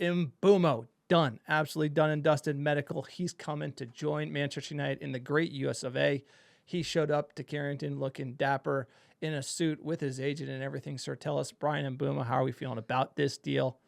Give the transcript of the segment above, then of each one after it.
Mbuemo, done. Absolutely done and dusted. Medical. He's coming to join Manchester United in the great US of A. He showed up to Carrington looking dapper in a suit with his agent and everything. Sir, tell us, Bryan Mbeumo, how are we feeling about this deal?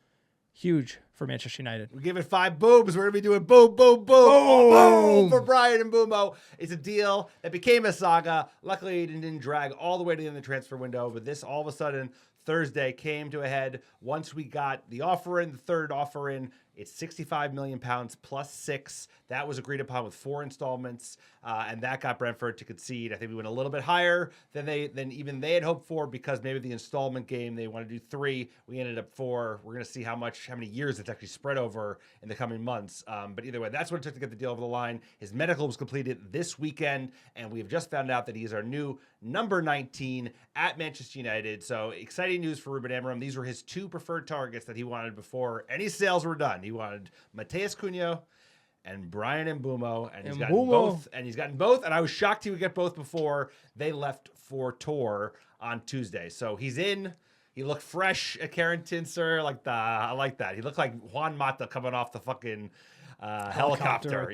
Huge for Manchester United. We give it 5 booms. We're going to be doing boom, boom, boom. Oh, boom for Bryan Mbeumo. It's a deal that became a saga. Luckily, it didn't drag all the way to the end of the transfer window, but this all of a sudden Thursday came to a head once we got the offer in, the third offer in. It's £65 million plus 6. That was agreed upon with 4 installments, and that got Brentford to concede. I think we went a little bit higher than even they had hoped for, because maybe the installment game they want to do 3. We ended up 4. We're going to see how many years it's actually spread over in the coming months. But either way, that's what it took to get the deal over the line. His medical was completed this weekend, and we have just found out that he is our new number 19 at Manchester United. So exciting news for Ruben Amorim. These were his 2 preferred targets that he wanted before any sales were done. He wanted Matheus Cunha and Bryan Mbeumo, and he's gotten both. And I was shocked he would get both before they left for tour on Tuesday. So he's in. He looked fresh at Carrington, sir. I like that. He looked like Juan Mata coming off the fucking helicopter.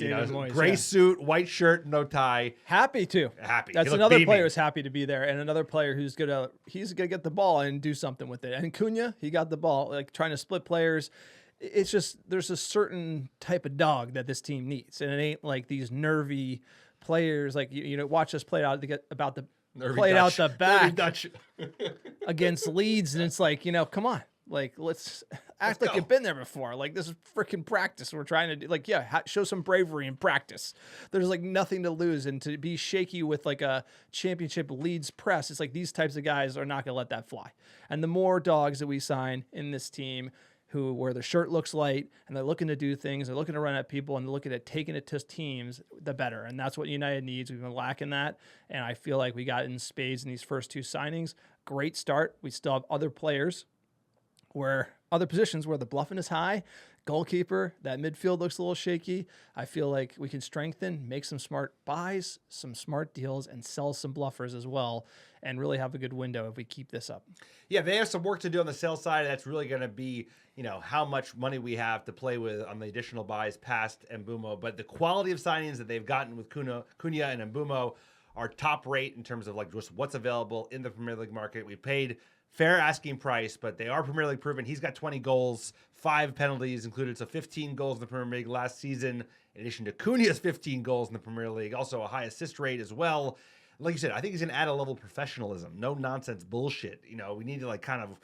Gray suit, white shirt, no tie. Happy too. Happy. That's another player who's happy to be there, and another player he's gonna get the ball and do something with it. And Cunha, he got the ball, like trying to split players. It's just there's a certain type of dog that this team needs, and it ain't like these nervy players. Like watch us play it out to get about the out the back against Leeds, and it's like come on. Like, let's act like you've been there before. Like, this is freaking practice. We're trying to do, like, show some bravery in practice. There's, like, nothing to lose. And to be shaky with, like, a championship Leeds press, it's like these types of guys are not going to let that fly. And the more dogs that we sign in this team where their shirt looks light and they're looking to do things, they're looking to run at people, and they're looking at taking it to teams, the better. And that's what United needs. We've been lacking that. And I feel like we got in spades in these first 2 signings. Great start. We still have other players other positions where the bluffing is high. Goalkeeper, that midfield looks a little shaky. I feel like we can strengthen, make some smart buys, some smart deals, and sell some bluffers as well, and really have a good window if we keep this up. Yeah, they have some work to do on the sales side. That's really going to be, how much money we have to play with on the additional buys past Mbuemo. But the quality of signings that they've gotten with Cunha and Mbuemo are top rate in terms of like just what's available in the Premier League market. We paid fair asking price, but they are Premier League proven. He's got 20 goals, 5 penalties included, so 15 goals in the Premier League last season, in addition to Cunha's 15 goals in the Premier League, also a high assist rate as well. Like you said, I think he's going to add a level of professionalism, no nonsense bullshit. We need to kind of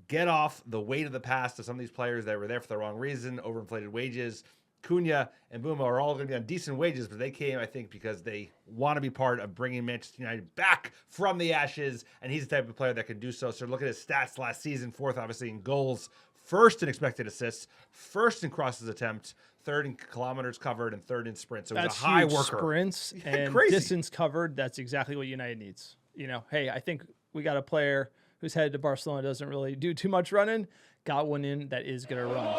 get off the weight of the past of some of these players that were there for the wrong reason, overinflated wages. Cunha and Mbuemo are all going to be on decent wages, but they came, I think, because they want to be part of bringing Manchester United back from the ashes, and he's the type of player that can do so. So look at his stats last season: 4th, obviously, in goals, 1st in expected assists, 1st in crosses attempt, 3rd in kilometers covered, and 3rd in sprints. So he's a high worker. Sprints and distance covered. That's exactly what United needs. Hey, I think we got a player who's headed to Barcelona, doesn't really do too much running, got one in that is going to run.